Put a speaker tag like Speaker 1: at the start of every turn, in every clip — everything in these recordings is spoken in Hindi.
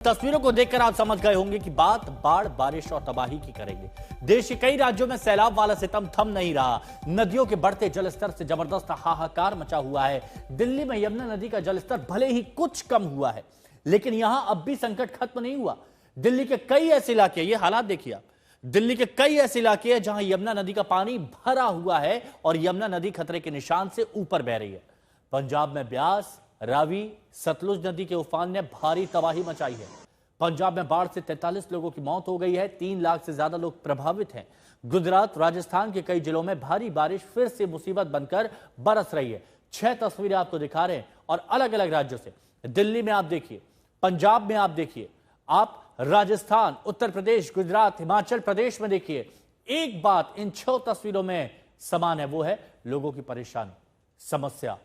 Speaker 1: तस्वीरों को देखकर आप समझ गए होंगे कि बात बाढ़, बारिश और तबाही की करेंगे। देश के कई राज्यों में सैलाब वाला सितम थम नहीं रहा। नदियों के बढ़ते जलस्तर से जबरदस्त हाहाकार मचा हुआ है। दिल्ली में यमुना नदी का जलस्तर भले ही कुछ कम हुआ है, लेकिन यहां अब भी संकट खत्म नहीं हुआ। दिल्ली के कई ऐसे इलाके, ये हालात देखिए आप, दिल्ली के कई ऐसे इलाके हैं जहां यमुना नदी का पानी भरा हुआ है और यमुना नदी खतरे के निशान से ऊपर बह रही है। पंजाब में ब्यास, रावी, सतलुज नदी के उफान ने भारी तबाही मचाई है। पंजाब में बाढ़ से 43 लोगों की मौत हो गई है। 3 लाख से ज्यादा लोग प्रभावित हैं। गुजरात, राजस्थान के कई जिलों में भारी बारिश फिर से मुसीबत बनकर बरस रही है। 6 तस्वीरें आपको दिखा रहे हैं और अलग अलग राज्यों से। दिल्ली में आप देखिए, पंजाब में आप देखिए, आप राजस्थान, उत्तर प्रदेश, गुजरात, हिमाचल प्रदेश में देखिए। एक बात इन 6 तस्वीरों में समान है, वो है लोगों की परेशानी, समस्या।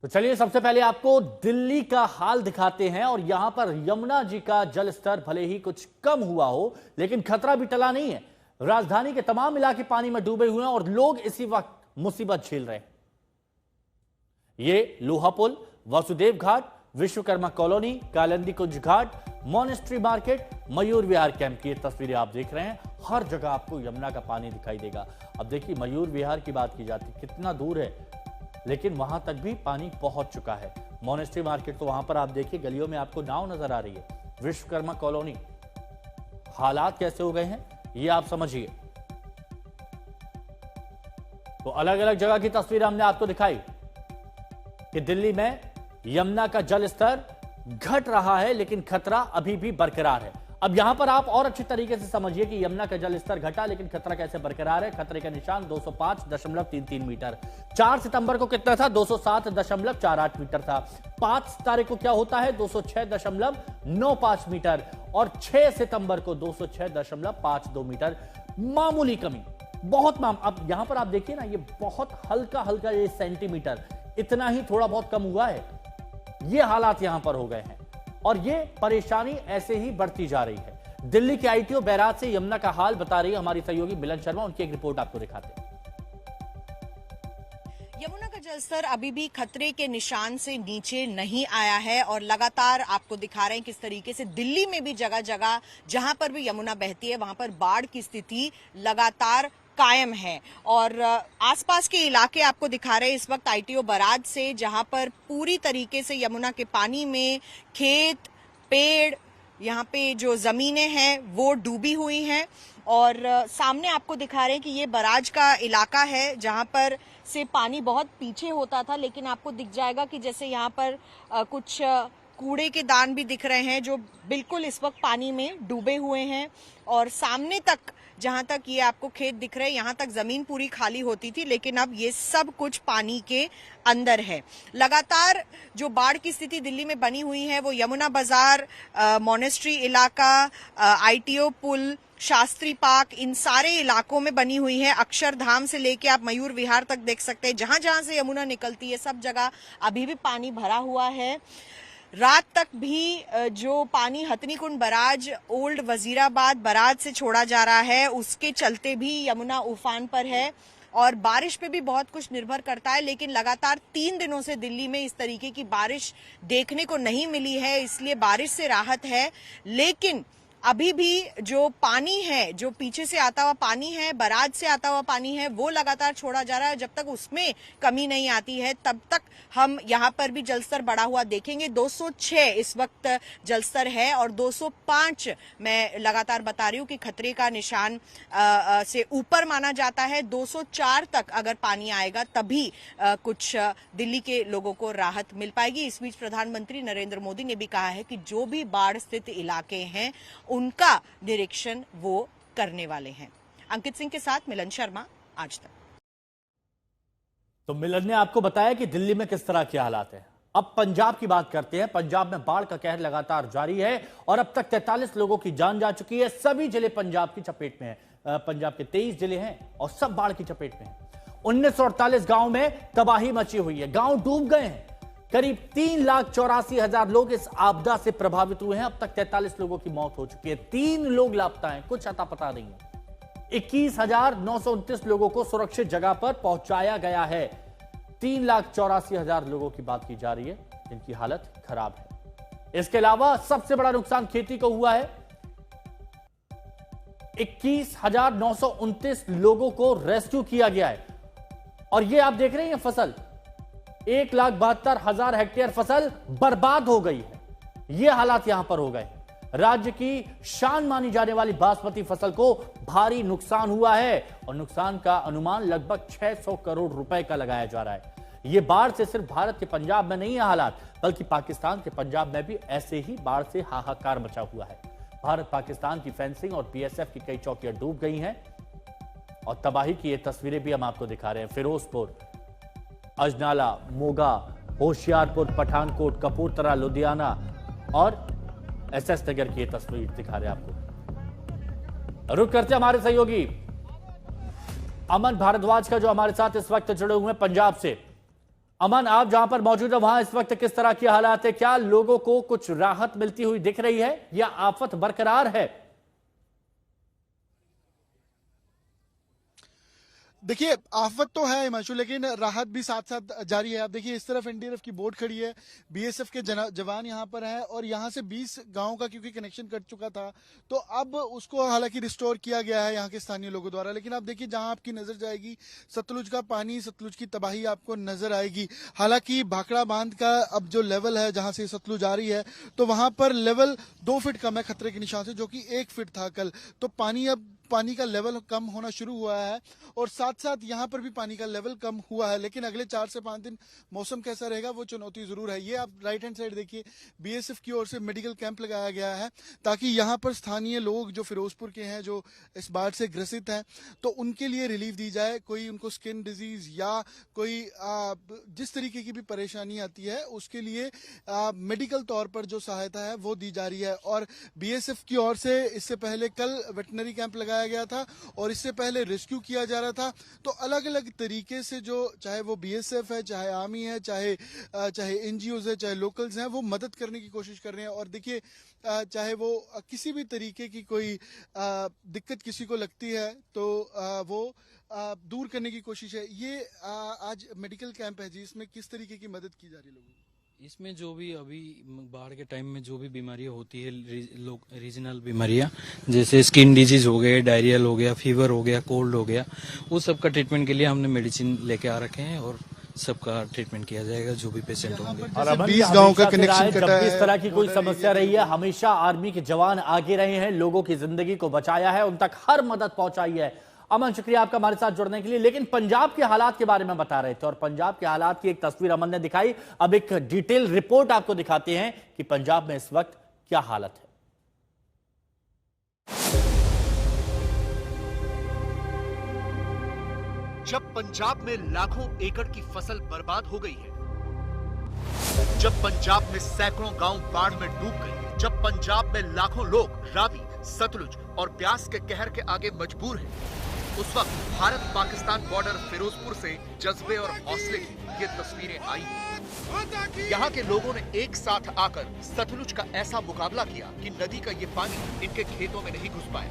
Speaker 1: तो चलिए सबसे पहले आपको दिल्ली का हाल दिखाते हैं। और यहां पर यमुना जी का जलस्तर भले ही कुछ कम हुआ हो, लेकिन खतरा भी टला नहीं है। राजधानी के तमाम इलाके पानी में डूबे हुए हैं और लोग इसी वक्त मुसीबत झेल रहे हैं। ये लोहा पुल, वासुदेव घाट, विश्वकर्मा कॉलोनी, कालिंदी कुंज घाट, monastery market, Mayur Vihar camp की तस्वीरें आप देख रहे हैं। हर जगह आपको यमुना का पानी दिखाई देगा। अब देखिए, मयूर विहार की बात की जाती है, कितना दूर है, लेकिन वहां तक भी पानी पहुंच चुका है। मॉनेस्ट्री मार्केट, तो वहां पर आप देखिए गलियों में आपको नाव नजर आ रही है। विश्वकर्मा कॉलोनी, हालात कैसे हो गए हैं ये आप समझिए। तो अलग अलग जगह की तस्वीरें हमने आपको दिखाई कि दिल्ली में यमुना का जल स्तर घट रहा है, लेकिन खतरा अभी भी बरकरार है। अब यहां पर आप और अच्छी तरीके से समझिए कि यमुना का जल स्तर घटा, लेकिन खतरा कैसे बरकरार है। खतरे का निशान 205.33 मीटर। 4 सितंबर को कितना था? 207.48 मीटर था। 5 तारीख को क्या होता है? 206.95 मीटर। और 6 सितंबर को 206.52 मीटर। मामूली कमी, बहुत अब यहां पर आप देखिए ना, ये बहुत हल्का हल्का, ये सेंटीमीटर, इतना ही थोड़ा बहुत कम हुआ है। ये हालात यहां पर हो गए हैं और ये परेशानी ऐसे ही बढ़ती जा रही है। दिल्ली के आईटीओ बैराज से यमुना का हाल बता रही है हमारी सहयोगी मिलन शर्मा। उनकी एक रिपोर्ट आपको दिखाते हैं।
Speaker 2: यमुना का जलस्तर अभी भी खतरे के निशान से नीचे नहीं आया है और लगातार आपको दिखा रहे हैं किस तरीके से दिल्ली में भी जगह जगह जहां पर भी यमुना बहती है वहां पर बाढ़ की स्थिति लगातार कायम है। और आसपास के इलाके आपको दिखा रहे हैं इस वक्त आईटीओ बैराज से, जहां पर पूरी तरीके से यमुना के पानी में खेत, पेड़, यहाँ पे जो जमीनें हैं वो डूबी हुई हैं। और सामने आपको दिखा रहे हैं कि ये बैराज का इलाका है जहां पर से पानी बहुत पीछे होता था, लेकिन आपको दिख जाएगा कि जैसे यहाँ पर कुछ कूड़े के दान भी दिख रहे हैं जो बिल्कुल इस वक्त पानी में डूबे हुए हैं। और सामने तक, जहां तक ये आपको खेत दिख रहे हैं, यहां तक जमीन पूरी खाली होती थी, लेकिन अब ये सब कुछ पानी के अंदर है। लगातार जो बाढ़ की स्थिति दिल्ली में बनी हुई है वो यमुना बाजार, मॉनेस्ट्री इलाका, आईटीओ पुल, शास्त्री पार्क, इन सारे इलाकों में बनी हुई है। अक्षरधाम से लेके आप मयूर विहार तक देख सकते हैं, जहां जहां से यमुना निकलती है सब जगह अभी भी पानी भरा हुआ है। रात तक भी जो पानी Hathnikund barrage, old Wazirabad barrage से छोड़ा जा रहा है, उसके चलते भी यमुना उफान पर है। और बारिश पे भी बहुत कुछ निर्भर करता है, लेकिन लगातार 3 दिनों से दिल्ली में इस तरीके की बारिश देखने को नहीं मिली है, इसलिए बारिश से राहत है। लेकिन अभी भी जो पानी है, जो पीछे से आता हुआ पानी है, बैराज से आता हुआ पानी है, वो लगातार छोड़ा जा रहा है। जब तक उसमें कमी नहीं आती है तब तक हम यहाँ पर भी जलस्तर बढ़ा हुआ देखेंगे। 206 इस वक्त जलस्तर है और 205 मैं लगातार बता रही हूँ कि खतरे का निशान से ऊपर माना जाता है। 204 तक अगर पानी आएगा तभी कुछ दिल्ली के लोगों को राहत मिल पाएगी। इस बीच प्रधानमंत्री नरेंद्र मोदी ने भी कहा है कि जो भी बाढ़ स्थित इलाके हैं उनका निरीक्षण वो करने वाले हैं। अंकित सिंह के साथ मिलन शर्मा, आज तक।
Speaker 1: तो मिलन ने आपको बताया कि दिल्ली में किस तरह के हालात हैं। अब पंजाब की बात करते हैं। पंजाब में बाढ़ का कहर लगातार जारी है और अब तक 43 लोगों की जान जा चुकी है। सभी जिले पंजाब की चपेट में है। पंजाब के 23 जिले हैं और सब बाढ़ की चपेट में हैं। 1948 गांव में तबाही मची हुई है, गांव डूब गए हैं। करीब 3,84,000 लोग इस आपदा से प्रभावित हुए हैं। अब तक 43 लोगों की मौत हो चुकी है। 3 लोग लापता हैं, कुछ अता पता नहीं है। 21,929 लोगों को सुरक्षित जगह पर पहुंचाया गया है। 3,84,000 लोगों की बात की जा रही है जिनकी हालत खराब है। इसके अलावा सबसे बड़ा नुकसान खेती को हुआ है। 21,929 लोगों को रेस्क्यू किया गया है। और ये आप देख रहे हैं फसल 1,72,000 हेक्टेयर फसल बर्बाद हो गई है। ये हालात यहां पर हो गए। राज्य की शान मानी जाने वाली बासमती फसल को भारी नुकसान हुआ है और नुकसान का अनुमान लगभग 600 करोड़ रुपए का लगाया जा रहा है। यह बाढ़ से सिर्फ भारत के पंजाब में नहीं है हालात, बल्कि पाकिस्तान के पंजाब में भी ऐसे ही बाढ़ से हाहाकार मचा हुआ है। भारत पाकिस्तान की फेंसिंग और बीएसएफ की कई चौकियां डूब गई हैं और तबाही की ये तस्वीरें भी हम आपको दिखा रहे हैं। फिरोजपुर, अजनाला, मोगा, होशियारपुर, पठानकोट, कपूरथला, लुधियाना और एसएस नगर की ये तस्वीर दिखा रहे हैं आपको। रुक करते हमारे सहयोगी अमन भारद्वाज का, जो हमारे साथ इस वक्त जुड़े हुए हैं पंजाब से। अमन, आप जहां पर मौजूद है वहां इस वक्त किस तरह की हालात है? क्या लोगों को कुछ राहत मिलती हुई दिख रही है या आफत बरकरार है?
Speaker 3: देखिए, आफत तो है हिमांशु, लेकिन राहत भी साथ साथ जारी है। आप देखिए, इस तरफ एनडीआरएफ की बोट खड़ी है, बीएसएफ के जवान यहां पर हैं और यहां से 20 गांवों का क्योंकि कनेक्शन कट चुका था तो अब उसको हालांकि रिस्टोर किया गया है यहां के स्थानीय लोगों द्वारा। लेकिन आप देखिए, जहां आपकी नजर जाएगी सतलुज का पानी, सतलुज की तबाही आपको नजर आएगी। हालांकि भाखड़ा बांध का अब जो लेवल है, जहां से सतलुज आ रही है, तो वहां पर लेवल 2 फीट कम है खतरे के निशान से, जो कि 1 फीट था कल। तो पानी का लेवल कम होना शुरू हुआ है और साथ साथ यहां पर भी पानी का लेवल कम हुआ है। लेकिन अगले 4 से 5 दिन मौसम कैसा रहेगा वो चुनौती जरूर है। ये आप राइट हैंड साइड देखिए, बीएसएफ की ओर से मेडिकल कैंप लगाया गया है ताकि यहां पर स्थानीय लोग जो फिरोजपुर के हैं, जो इस बाढ़ से ग्रसित हैं, तो उनके लिए रिलीफ दी जाए। कोई उनको स्किन डिजीज या कोई जिस तरीके की भी परेशानी आती है उसके लिए मेडिकल तौर पर जो सहायता है वो दी जा रही है। और बीएसएफ की ओर से इससे पहले कल वेटनरी कैंप लगाया गया था और इससे पहले रेस्क्यू किया जा रहा था। तो अलग अलग तरीके से जो, चाहे वो बीएसएफ है, चाहे आर्मी है, चाहे एनजीओज है, चाहे लोकल्स हैं, वो मदद करने की कोशिश कर रहे हैं। और देखिए, चाहे वो किसी भी तरीके की कोई दिक्कत किसी को लगती है तो वो दूर करने की कोशिश है। ये आज मेडिकल कैंप है जी, इसमें किस तरीके की मदद की जा रही है लोगों को?
Speaker 4: इसमें जो भी अभी बाढ़ के टाइम में जो भी बीमारियां होती है, रीजनल बीमारियां जैसे स्किन डिजीज हो गए, डायरियल हो गया, फीवर हो गया, कोल्ड हो गया, वो सब का ट्रीटमेंट के लिए हमने मेडिसिन लेके आ रखे हैं और सबका ट्रीटमेंट किया जाएगा जो भी पेशेंट होंगे।
Speaker 1: और 20 गांव का कनेक्शन कटा है। जब इस तरह की कोई समस्या रही है, हमेशा आर्मी के जवान आगे रहे हैं, लोगों की जिंदगी को बचाया है, उन तक हर मदद पहुंचाई है। अमन, शुक्रिया आपका हमारे साथ जुड़ने के लिए। लेकिन पंजाब के हालात के बारे में बता रहे थे और पंजाब के हालात की एक तस्वीर अमन ने दिखाई। अब एक डिटेल रिपोर्ट आपको दिखाते हैं कि पंजाब में इस वक्त क्या हालत है।
Speaker 5: जब पंजाब में लाखों एकड़ की फसल बर्बाद हो गई है, जब पंजाब में सैकड़ों गांव बाढ़ में डूब गए, जब पंजाब में लाखों लोग रावी, सतलुज और ब्यास के कहर के आगे मजबूर हैं, उस वक्त भारत पाकिस्तान बॉर्डर फिरोजपुर से जज्बे और हौसले की ये तस्वीरें आई। यहाँ के लोगों ने एक साथ आकर सतलुज का ऐसा मुकाबला किया कि नदी का ये पानी इनके खेतों में नहीं घुस पाया।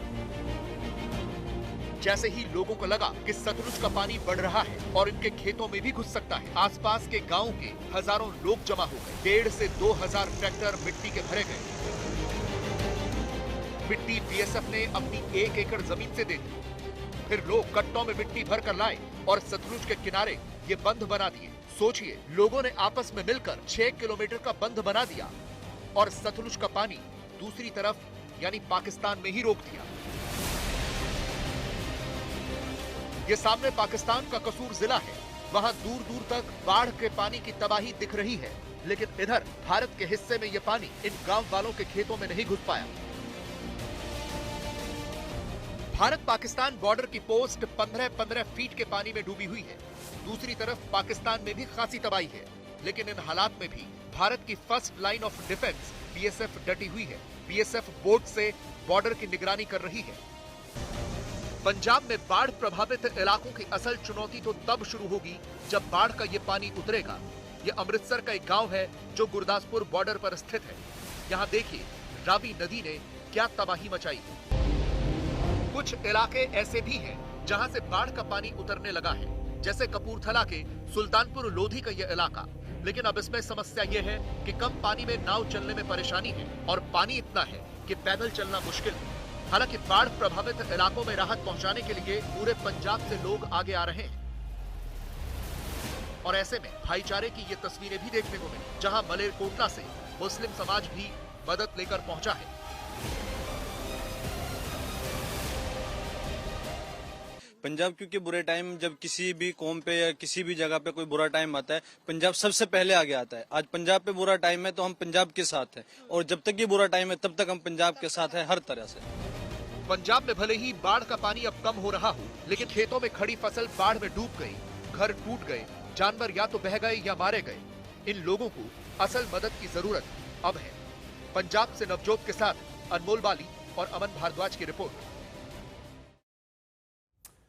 Speaker 5: जैसे ही लोगों को लगा कि सतलुज का पानी बढ़ रहा है और इनके खेतों में भी घुस सकता है, आसपास के गांव के हजारों लोग जमा हो गए। 1,500 से 2,000 ट्रैक्टर मिट्टी के भरे गए। मिट्टी बीएसएफ ने अपनी 1 एकड़ जमीन से दे दी। फिर लोग कट्टों में मिट्टी भर कर लाए और सतलुज के किनारे ये बंध बना दिए। सोचिए, लोगों ने आपस में मिलकर 6 किलोमीटर का बंध बना दिया और सतलुज का पानी दूसरी तरफ यानी पाकिस्तान में ही रोक दिया। ये सामने पाकिस्तान का कसूर जिला है, वहां दूर दूर तक बाढ़ के पानी की तबाही दिख रही है, लेकिन इधर भारत के हिस्से में ये पानी इन गांव वालों के खेतों में नहीं घुस पाया। भारत पाकिस्तान बॉर्डर की पोस्ट 15-15 फीट के पानी में डूबी हुई है। दूसरी तरफ पाकिस्तान में भी खासी तबाही है, लेकिन इन हालात में भी भारत की first line of defence BSF डटी हुई है। बीएसएफ बोट से बॉर्डर की निगरानी कर रही है। पंजाब में बाढ़ प्रभावित इलाकों की असल चुनौती तो तब शुरू होगी जब बाढ़ का ये पानी उतरेगा। ये अमृतसर का एक गांव है जो गुरदासपुर बॉर्डर पर स्थित है। यहाँ देखिए, रावी नदी ने क्या तबाही मचाई है। कुछ इलाके ऐसे भी हैं जहां से बाढ़ का पानी उतरने लगा है, जैसे कपूरथला के सुल्तानपुर लोधी का यह इलाका। लेकिन अब इसमें समस्या यह है कि कम पानी में नाव चलने में परेशानी है और पानी इतना है कि पैदल चलना मुश्किल है। हालांकि बाढ़ प्रभावित इलाकों में राहत पहुंचाने के लिए पूरे पंजाब से लोग आगे आ रहे हैं और ऐसे में भाईचारे की ये तस्वीरें भी देखने को मिली, जहां मलेरकोटला से मुस्लिम समाज भी मदद लेकर पहुंचा है।
Speaker 6: पंजाब क्योंकि बुरे टाइम जब किसी भी कौम पे या किसी भी जगह पे कोई बुरा टाइम आता है, पंजाब सबसे पहले आगे आता है। आज पंजाब पे बुरा टाइम है तो हम पंजाब के साथ हैं और जब तक ये बुरा टाइम है तब तक हम पंजाब के साथ हैं हर तरह से।
Speaker 5: पंजाब में भले ही बाढ़ का पानी अब कम हो रहा हो, लेकिन खेतों में खड़ी फसल बाढ़ में डूब गई, घर टूट गए, जानवर या तो बह गए या मारे गए। इन लोगों को असल मदद की जरूरत अब है। पंजाब से नवजोत के साथ अनमोल बाली और अमन भारद्वाज की रिपोर्ट।